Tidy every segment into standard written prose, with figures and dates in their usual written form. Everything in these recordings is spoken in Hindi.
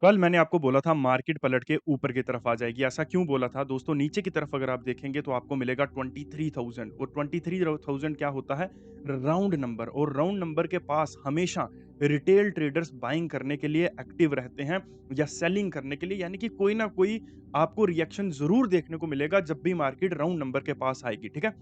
कल मैंने आपको बोला था मार्केट पलट के ऊपर की तरफ आ जाएगी। ऐसा क्यों बोला था? दोस्तों नीचे की तरफ अगर आप देखेंगे तो आपको मिलेगा 23,000 और 23,000 क्या होता है? राउंड नंबर और राउंड नंबर के पास हमेशा रिटेल ट्रेडर्स बाइंग करने के लिए एक्टिव रहते हैं या सेलिंग करने के लिए यानी कि कोई ना कोई आपको रिएक्शन ज़रूर देखने को मिलेगा जब भी मार्केट राउंड नंबर के पास आएगी, ठीक है?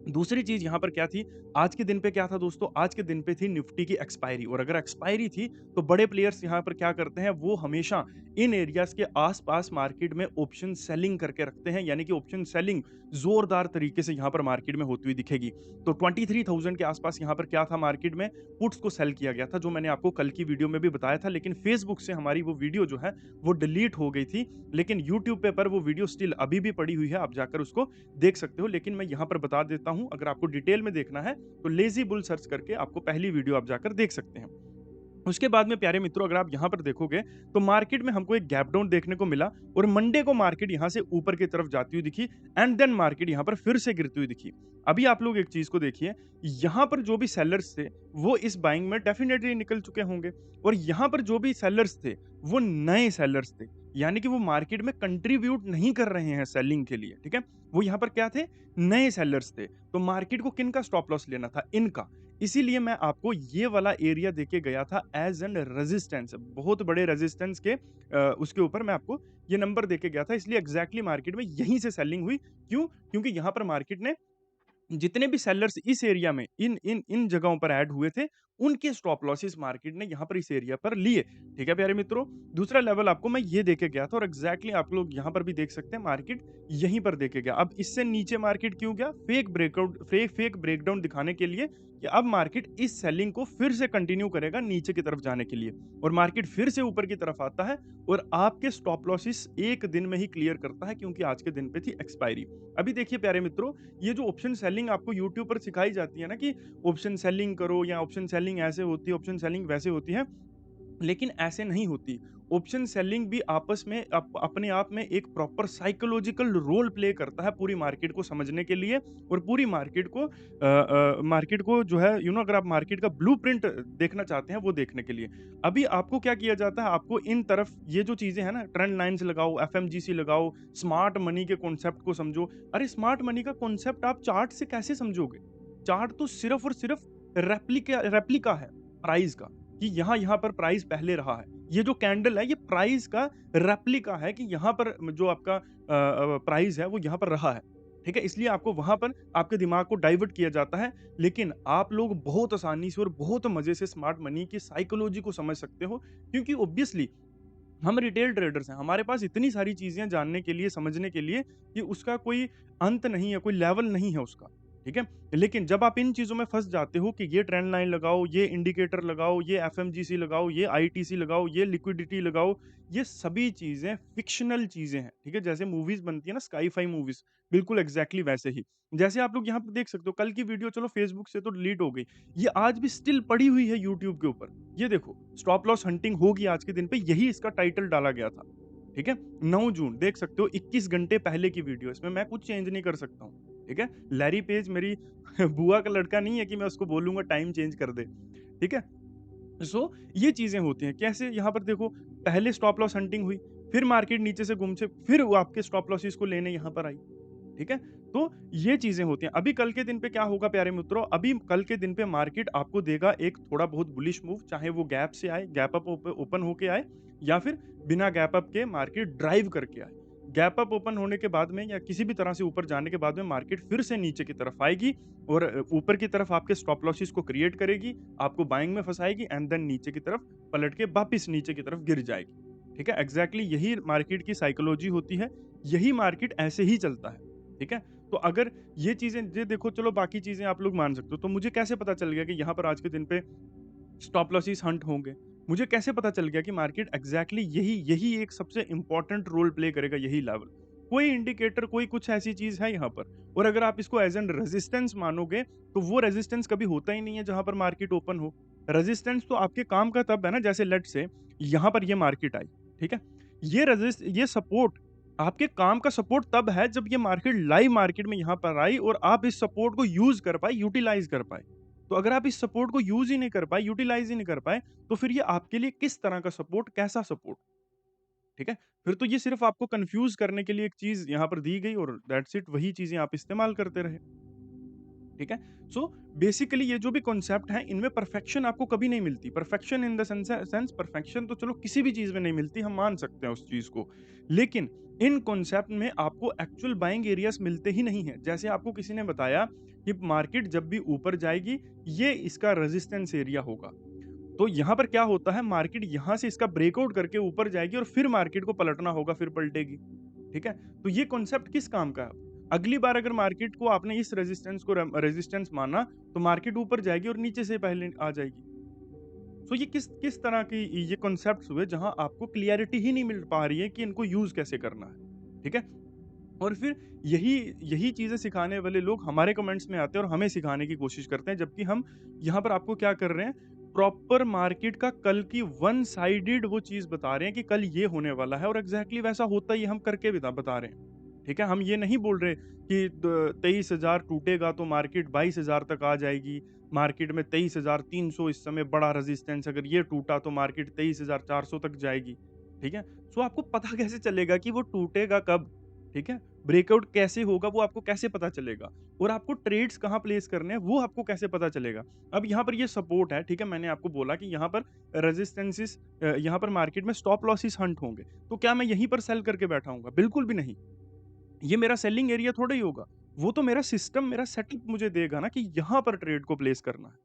दूसरी चीज़ यहाँ पर क्या थी, आज के दिन पे क्या था दोस्तों, आज के दिन पे थी निफ्टी की एक्सपायरी और अगर एक्सपायरी थी, तो बड़े प्लेयर्स यहाँ पर क्या करते हैं, वो हमेशा इन एरियाज़ के आस-पास मार्केट में ऑप्शन सेलिंग करके रखते हैं, यानी कि ऑप्शन सेलिंग ज़ोरदार तरीके से यहाँ पर मार्केट में होती हुई दिखेगी। तो 23,000 के आस-पास यहाँ पर क्या था मार्केट में, पुट्स को सेल किया गया था, जो मैंने आपको कल की वीडियो में भी बताया था, लेकिन फेसबुक से हमारी वो वीडियो जो है, वो डिलीट हो गई थी, लेकिन यूट्यूब पे पर वो वीडियो स्टिल अभी भी पड़ी हुई है, आप जाकर उसको देख सकते हो। लेकिन मैं यहाँ पर बता देता हूँ, अगर आपको डिटेल में देखना है, तो लेज़ी बुल सर्च करके आपको पहली वीडियो आप जाकर देख सकते हैं। उसके बाद में प्यारे मित्रों अगर आप यहाँ पर देखोगे, तो मार्केट में हमको एक गैप डाउन देखने को मिला और मंडे को मार्केट यहाँ से ऊपर की तरफ जाती हुई दिखी एंड देन मार्केट यहाँ पर फिर से गिरती हुई दिखी। अभी आप लोग एक चीज़ को देखिए, यहाँ पर जो भी सेलर्स थे, वो इस बाइंग में डेफिनिटली निकल चुके होंगे और यहाँ पर जो भी सेलर्स थे, वो नए सेलर्स थे। यानी कि वो मार्केट में कंट्रीब्यूट नहीं कर रहे हैं सेलिंग के लिए, ठीक है? वो यहाँ पर क्या थे? नए सेलर्स थे। तो मार्केट को किनका स्टॉप लॉस लेना था? इनका। इसीलिए मैं आपको ये वाला एरिया देके गया था एज़ एन रेजिस्टेंस बहुत बड़े रेजिस्टेंस के उसके ऊपर मैं आपको ये नंबर देके गया था इसलिए एग्ज़ैक्टली मार्केट में यहीं से सेलिंग हुई। क्यों? क्योंकि यहाँ पर मार्केट ने जितने भी सेलर्स इस एरिया में इन जगहों पर ऐड हुए थे, उनके स्टॉप लॉसेस मार्केट ने यहाँ पर इस एरिया पर लिए। ठीक है प्यारे मित्रों? दूसरा लेवल आपको मैं ये देके गया था और एग्ज़ैक्टली आप लोग यहाँ पर भी देख सकते हैं मार्केट यहीं पर देके गया। अब इससे नीचे मार्केट क्यों गया? फेक ब्रेकडाउन दिखाने के लिए कि अब मार्केट इस सेलिंग को फिर से कंटिन्यू करेगा नीचे की तरफ जाने के लिए और मार्केट फिर से ऊपर की तरफ आता है और आपके स्टॉप लॉसेस 1 दिन में ही क्लियर करता है क्योंकि आज के दिन पे थी एक्सपायरी। अभी देखिए प्यारे मित्रों, ये जो ऑप्शन सेलिंग आपको यूट्यूब पर सिखाई जाती है ना कि ऑप्शन सेलिंग करो या ऑप्शन सेलिंग ऐसे होती है, ऑप्शन सेलिंग वैसे होती है, लेकिन ऐसे नहीं होती। ऑप्शन सेलिंग भी आपस में अपने आप में एक प्रॉपर साइकोलॉजिकल रोल प्ले करता है पूरी मार्केट को समझने के लिए और पूरी मार्केट को जो है अगर आप मार्केट का ब्लूप्रिंट देखना चाहते हैं वो देखने के लिए। अभी आपको क्या किया जाता है, आपको इन तरफ ये जो चीज़ें हैं ना ट्रेंड लाइन्स लगाओ, एफएमजीसी लगाओ, स्मार्ट मनी के कॉन्सेप्ट को समझो। अरे स्मार्ट मनी का कॉन्सेप्ट आप चार्ट से कैसे समझोगे? चार्ट तो सिर्फ़ और सिर्फ़ रेप्लिका है प्राइस का। कि यहाँ पर प्राइस पहले रहा है। ये जो कैंडल है ये प्राइस का रेप्लिका है कि यहाँ पर जो आपका प्राइस है वो यहाँ पर रहा है। ठीक है? इसलिए आपको वहाँ पर आपके दिमाग को डाइवर्ट किया जाता है। लेकिन आप लोग बहुत आसानी से और बहुत मज़े से स्मार्ट मनी की साइकोलॉजी को समझ सकते हो क्योंकि ऑब्वियसली हम रिटेल ट्रेडर्स हैं। हमारे पास इतनी सारी चीज़ें जानने के लिए, समझने के लिए कि उसका कोई अंत नहीं है, कोई लेवल नहीं है उसका। ठीक है? लेकिन जब आप इन चीज़ों में फँस जाते हो कि ये ट्रेंड लाइन लगाओ, ये इंडिकेटर लगाओ, ये एफएमजीसी लगाओ, ये आईटीसी लगाओ, ये लिक्विडिटी लगाओ, ये सभी चीज़ें फ़िक्शनल चीज़ें हैं। ठीक है? जैसे मूवीज़ बनती है ना स्काई-फाई मूवीज़, बिल्कुल एग्ज़ैक्टली वैसे ही। जैसे आप लोग यहाँ पे देख सकते हो, कल की वीडियो चलो फेसबुक से तो डिलीट हो गई। ये आज भी स्टिल पड़ी हुई है यूट्यूब के ऊपर। ये देखो, स्टॉप लॉस हंटिंग होगी आज के दिन पे, यही इसका टाइटल डाला गया था। ठीक है? 9 जून देख सकते हो 21 घंटे पहले की वीडियो, इसमें मैं कुछ चेंज नहीं कर सकता हूँ। ठीक है? लैरी पेज मेरी बुआ का लड़का नहीं है कि मैं उसको बोलूँगा टाइम चेंज कर दे। ठीक है? सो ये चीज़ें होती हैं। कैसे यहाँ पर देखो पहले स्टॉप लॉस हंटिंग हुई, फिर मार्केट नीचे से घूम से फिर वो आपके स्टॉप लॉसेस को लेने यहाँ पर आई। ठीक है? तो ये चीज़ें होती हैं। अभी कल के दिन पे क्या होगा प्यारे मित्रों, अभी कल के दिन पे मार्केट आपको देगा एक थोड़ा बहुत बुलिश मूव, चाहे वो गैप से आए, गैप अप ओपन होके आए या फिर बिना गैप अप के मार्केट ड्राइव करके आए। गैप अप ओपन होने के बाद में या किसी भी तरह से ऊपर जाने के बाद में मार्केट फिर से नीचे की तरफ आएगी और ऊपर की तरफ आपके स्टॉप लॉसेस को क्रिएट करेगी, आपको बाइंग में फँसाएगी एंड देन नीचे की तरफ पलट के वापिस नीचे की तरफ गिर जाएगी। ठीक है? एग्ज़ैक्टली यही मार्केट की साइकोलॉजी होती है, यही मार्केट ऐसे ही चलता है। ठीक है? तो अगर ये चीज़ें ये देखो चलो बाकी चीज़ें आप लोग मान सकते हो, तो मुझे कैसे पता चल गया कि यहाँ पर आज के दिन पे स्टॉप लॉसेस हंट होंगे? मुझे कैसे पता चल गया कि मार्केट एग्ज़ैक्टली यही यही एक सबसे इम्पोर्टेंट रोल प्ले करेगा यही लेवल? कोई इंडिकेटर कोई कुछ ऐसी चीज़ है यहाँ पर और अगर आप इसको एज़ एन रेजिस्टेंस मानोगे, तो वो रेजिस्टेंस कभी होता ही नहीं है जहाँ पर मार्केट ओपन हो। रेजिस्टेंस तो आपके काम का तब है ना जैसे लेट्स से यहाँ पर ये मार्केट आई, ठीक है? ये सपोर्ट आपके काम का सपोर्ट तब है जब ये मार्केट लाइव मार्केट में यहाँ पर आई और आप इस सपोर्ट को यूज़ कर पाए, यूटिलाइज़ कर पाए। तो अगर आप इस सपोर्ट को यूज़ ही नहीं कर पाए, यूटिलाइज़ ही नहीं कर पाए, तो फिर ये आपके लिए किस तरह का सपोर्ट, कैसा सपोर्ट? ठीक है? फिर तो ये सिर्फ़ आपको कन्फ्यूज़ करने के लिए एक चीज़ यहाँ पर दी गई और दैट्स इट, वही चीज़ें आप इस्तेमाल करते रहे। ठीक है? सो बेसिकली ये जो भी कॉन्सेप्ट हैं, इनमें परफेक्शन आपको कभी नहीं मिलती। Perfection in the sense perfection तो चलो किसी भी चीज़ में नहीं मिलती, हम मान सकते हैं उस चीज़ को। लेकिन इन कॉन्सेप्ट में आपको एक्चुअल बाइंग एरियाज़ मिलते ही नहीं हैं। जैसे आपको किसी ने बताया कि मार्केट जब भी ऊपर जाएगी, ये इसका रेजिस्टेंस एरिया होगा। तो यहाँ पर क्या होता है, मार्केट यहाँ से इसका ब्रेकआउट करके ऊपर जाएगी और फिर मार्केट को पलटना होगा, फिर पलटेगी। ठीक है? तो ये कॉन्सेप्ट किस काम का है? अगली बार अगर मार्केट को आपने इस रेजिस्टेंस माना, तो मार्केट ऊपर जाएगी और नीचे से पहले आ जाएगी। सो ये किस किस तरह की ये कॉन्सेप्ट्स हुए जहां आपको क्लियरिटी ही नहीं मिल पा रही है कि इनको यूज़ कैसे करना है। ठीक है? और फिर यही यही चीज़ें सिखाने वाले लोग हमारे कमेंट्स में आते हैं और हमें सिखाने की कोशिश करते हैं, जबकि हम यहाँ पर आपको क्या कर रहे हैं, प्रॉपर मार्केट का कल की वन साइडेड वो चीज़ बता रहे हैं कि कल ये होने वाला है और एग्ज़ैक्टली वैसा होता ही हम करके बता रहे हैं। ठीक है? हम ये नहीं बोल रहे कि द 23,000 टूटेगा तो मार्केट 22,000 तक आ जाएगी। मार्केट में 23,300 इस समय बड़ा रेजिस्टेंस, अगर ये टूटा तो मार्केट 23,400 तक जाएगी। ठीक है? सो आपको पता कैसे चलेगा कि वो टूटेगा कब? ठीक है? ब्रेकआउट कैसे होगा वो आपको कैसे पता चलेगा? और आपको ट्रेड्स कहाँ प्लेस करने हैं वो आपको कैसे पता चलेगा? अब यहाँ पर ये सपोर्ट है, ठीक है? मैंने आपको बोला कि यहाँ पर यहाँ पर मार्केट में स्टॉप लॉसेस हंट होंगे। तो क्या मैं यहीं पर सेल करके बैठा हूँगा? बिल्कुल भी नहीं। ये मेरा सेलिंग एरिया थोड़ा ही होगा। वो तो मेरा सिस्टम, मेरा सेटअप मुझे देगा ना कि यहाँ पर ट्रेड को प्लेस करना है।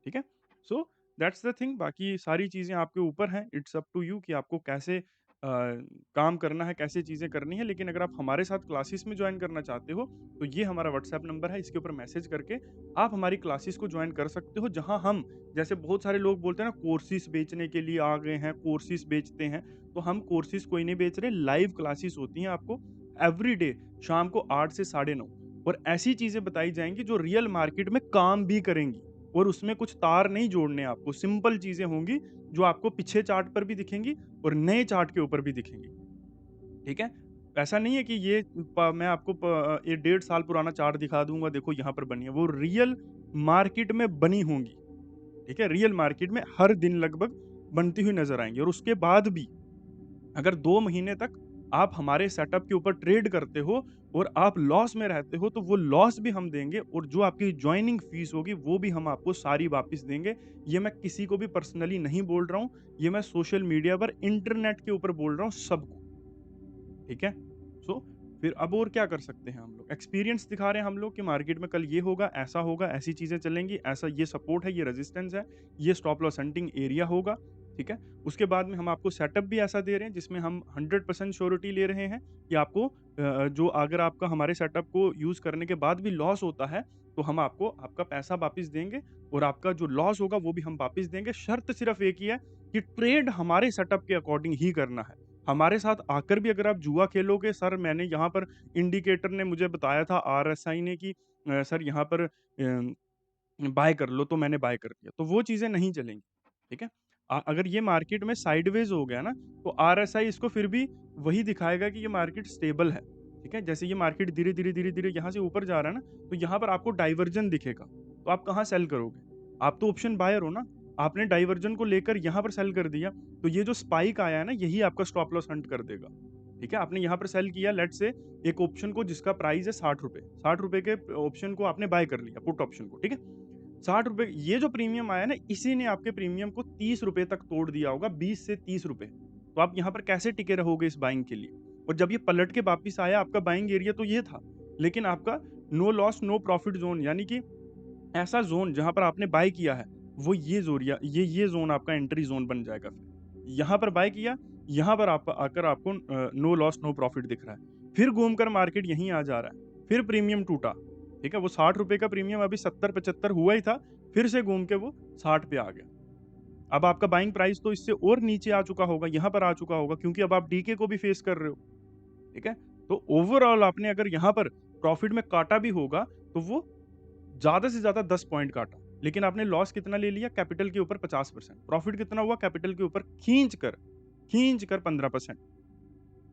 ठीक है? सो दैट्स द थिंग, बाकी सारी चीज़ें आपके ऊपर हैं, इट्स अप टू यू कि आपको कैसे काम करना है, कैसे चीज़ें करनी है। लेकिन अगर आप हमारे साथ क्लासेस में जॉइन करना चाहते हो, तो ये हमारा व्हाट्सएप नंबर है, इसके ऊपर मैसेज करके आप हमारी क्लासेस को जॉइन कर सकते हो, जहाँ हम जैसे बहुत सारे लोग बोलते हैं ना कोर्सेज़ बेचने के लिए आ गए हैं, कोर्सेज़ बेचते हैं, तो हम कोर्सेज़ कोई नहीं बेच रहे, लाइव क्लासेस होती हैं आपको एवरीडे शाम को 8 से साढ़े 9, और ऐसी चीज़ें बताई जाएँगी जो रियल मार्केट में काम भी करेंगी। और उसमें कुछ तार नहीं जोड़ने आपको, सिंपल चीज़ें होंगी जो आपको पीछे चार्ट पर भी दिखेंगी और नए चार्ट के ऊपर भी दिखेंगी। ठीक है? ऐसा नहीं है कि मैं आपको ये 1.5 साल पुराना चार्ट दिखा दूँगा, देखो यहाँ पर बनी है, वो रियल मार्केट में बनी होंगी। ठीक है? रियल मार्केट में हर दिन लगभग बनती हुई नज़र आएँगी, और उसके बाद भी अगर 2 महीने तक आप हमारे सेटअप के ऊपर ट्रेड करते हो और आप लॉस में रहते हो, तो वो लॉस भी हम देंगे और जो आपकी जॉइनिंग फीस होगी, वो भी हम आपको सारी वापस देंगे। ये मैं किसी को भी पर्सनली नहीं बोल रहा हूँ, ये मैं सोशल मीडिया पर, इंटरनेट के ऊपर बोल रहा हूँ सबको। ठीक है? सो फिर अब और क्या कर सकते हैं हम लोग? एक्सपीरियंस दिखा रहे हैं हम लोग कि मार्केट में कल ये होगा, ऐसी चीज़ें चलेंगी, ऐसा ये सपोर्ट है, ये रेजिस्टेंस है, ये स्टॉप लॉस हंटिंग एरिया होगा, ठीक है? उसके बाद में हम आपको सेटअप भी ऐसा दे रहे हैं जिसमें हम 100% श्योरिटी ले रहे हैं कि आपको जो अगर आपका हमारे सेटअप को यूज़ करने के बाद भी लॉस होता है, तो हम आपको आपका पैसा वापस देंगे और आपका जो लॉस होगा वो भी हम वापस देंगे। शर्त सिर्फ़ एक ही है कि ट्रेड हमारे सेटअप के अकॉर्डिंग ही करना है। हमारे साथ आकर भी अगर आप जुआ खेलोगे, सर मैंने यहाँ पर इंडिकेटर ने मुझे बताया था, आरएसआई ने कि सर यहाँ पर बाय कर लो, तो मैंने बाय कर दिया, तो वो चीज़ें नहीं चलेंगी, ठीक है? अगर ये मार्केट में साइडवेज़ हो गया ना, तो आरएसआई इसको फिर भी वही दिखाएगा कि ये मार्केट स्टेबल है, ठीक है? जैसे ये मार्केट धीरे-धीरे यहाँ से ऊपर जा रहा है ना, तो यहाँ पर आपको डाइवर्जन दिखेगा, तो आप कहाँ सेल करोगे? आप तो ऑप्शन बायर हो ना, आपने डाइवर्जन को लेकर यहाँ पर सेल कर दिया, तो ये जो स्पाइक आया है ना, यही आपका स्टॉप लॉस हंट कर देगा, ठीक है? आपने यहाँ पर सेल किया, लेट्स से एक ऑप्शन को जिसका प्राइस है ₹60, ₹60 के ऑप्शन को आपने बाय कर लिया, पुट ऑप्शन को, ठीक है? ₹60, ये जो प्रीमियम आया ना, इसी ने आपके प्रीमियम को ₹30 तक तोड़ दिया होगा, 20 से ₹30। तो आप यहाँ पर कैसे टिके रहोगे इस बाइंग के लिए? और जब ये पलट के वापिस आया, आपका बाइंग एरिया तो ये था, लेकिन आपका no loss no profit zone, यानी कि ऐसा ज़ोन जहाँ पर आपने बाय किया है, वो ये ज़ोरिया ये ज़ोन आपका एंट्री ज़ोन बन जाएगा फिर। यहाँ पर बाय किया, यहाँ पर आप आकर आपको नो लॉस नो प्रॉफिट दिख रहा है। फिर घूमकर मार्केट यहीं आ जा रहा है, फिर प्रीमियम टूटा, ठीक है? वो ₹60 का प्रीमियम अभी 70-75 हुआ ही था, फिर से घूम के वो 60 पे आ गया। अब आपका बाइंग प्राइस तो इससे और नीचे आ चुका होगा, यहाँ पर आ चुका होगा, क्योंकि अब आप डीके को भी फेस कर रहे हो, ठीक है? तो ओवरऑल आपने अगर यहाँ पर प्रॉफिट में काटा भी होगा, तो वो ज़्यादा से ज़्यादा 10 पॉइंट काटा, लेकिन आपने लॉस कितना ले लिया? कैपिटल के ऊपर 50%, प्रॉफिट कितना हुआ? कैपिटल के ऊपर खींच कर 15%,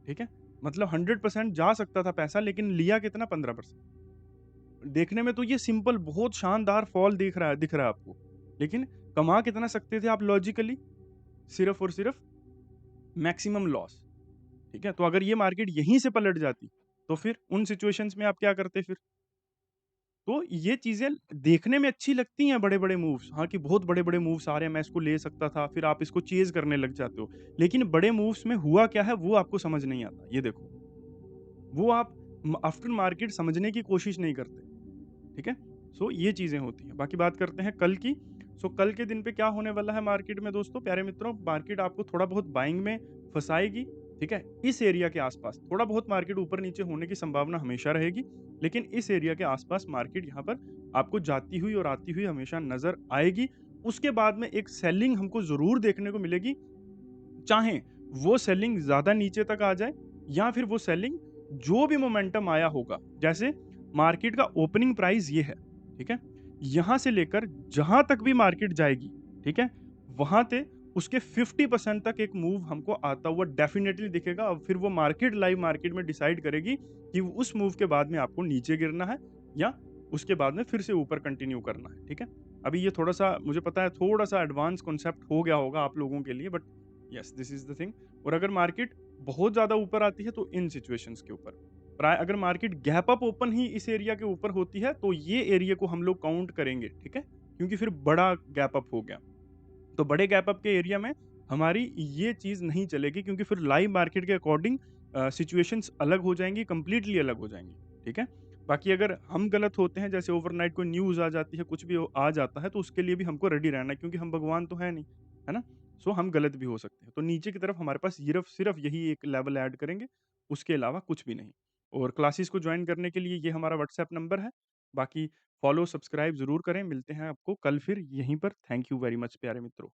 ठीक है? मतलब 100% जा सकता था पैसा, लेकिन लिया कितना? 15%। देखने में तो ये सिंपल बहुत शानदार फॉल दिख रहा है आपको, लेकिन कमा कितना सकते थे आप लॉजिकली? सिर्फ़ और सिर्फ़ मैक्सिमम लॉस। ठीक है? तो अगर ये मार्केट यहीं से पलट जाती, तो फिर उन सिचुएशंस में आप क्या करते फिर? तो ये चीज़ें देखने में अच्छी लगती हैं बड़े-बड़े मूव्स, हाँ, कि बहुत बड़े-बड़े मूव्स आ रहे हैं, मैं इसको ले सकता था, फिर आप इसको चेज़ करने लग जाते हो। लेकिन बड़े मूव्स में हुआ क्या है, वो आपको समझ नहीं आता, ये देखो। वो आप आफ्टर मार्केट समझने की कोशिश नहीं करते, ठीक है? सो ये चीज़ें होती हैं। बाकी बात करते हैं कल की। सो कल के दिन पे क्या होने वाला है मार्केट में दोस्तों, प्यारे मित्रों, मार्केट आपको थोड़ा बहुत बाइंग में फँसाएगी, ठीक है? इस एरिया के आस-पास, थोड़ा बहुत मार्केट ऊपर-नीचे होने की संभावना हमेशा रहेगी, लेकिन इस एरिया के आस-पास मार्केट यहाँ पर आपको जाती हुई और आती हुई हमेशा नज़र आएगी। उसके बाद में एक सेलिंग हमको ज़रूर देखने को मिलेगी, चाहे वो सेलिंग ज़्यादा नीचे तक आ जाए या फिर वो सेलिंग जो भी मोमेंटम आया होगा, जैसे मार्केट का ओपनिंग प्राइस ये है, ठीक है? यहाँ से लेकर जहाँ तक भी मार्केट जाएगी, ठीक है? वहाँ पे उसके 50% तक एक मूव हमको आता हुआ डेफिनिटली दिखेगा और फिर वो मार्केट लाइव मार्केट में डिसाइड करेगी कि उस मूव के बाद में आपको नीचे गिरना है या उसके बाद में फिर से ऊपर कंटिन्यू करना है, ठीक है? अभी ये थोड़ा-सा मुझे पता है थोड़ा-सा एडवांस कांसेप्ट हो गया होगा आप लोगों के लिए, but yes, this is the thing. और अगर मार्केट बहुत ज़्यादा ऊपर आती है तो इन सिचुएशंस के ऊपर। प्राय अगर मार्केट गैप अप ओपन ही इस एरिया के ऊपर होती है तो ये एरिया को हम लोग काउंट करेंगे, ठीक है? क्योंकि फिर बड़ा गैप अप हो गया। तो बड़े गैप अप के एरिया में हमारी ये चीज़ नहीं चलेगी क्योंकि फिर लाइव मार्केट के अकॉर्डिंग सिचुएशंस अलग हो जाएँगी, कंप्लीटली अलग हो जाएँगी, ठीक है? बाकी अगर हम गलत होते हैं, जैसे ओवरनाइट कोई न्यूज़ आ जाती है, कुछ भी आ जाता है, तो उसके लिए भी हमको रेडी रहना है क्योंकि हम भगवान तो हैं नहीं, है ना? सो हम गलत भी हो सकते हैं। तो नीचे की तरफ हमारे पास सिर्फ़ सिर्फ़ यही एक लेवल ऐड करेंगे, उसके अलावा कुछ भी नहीं। और क्लासेस को जॉइन करने के लिए ये हमारा व्हाट्सएप नंबर है। बाकी फॉलो, सब्सक्राइब ज़रूर करें। मिलते हैं आपको कल फिर यहीं पर। थैंक यू वेरी मच प्यारे मित्रों।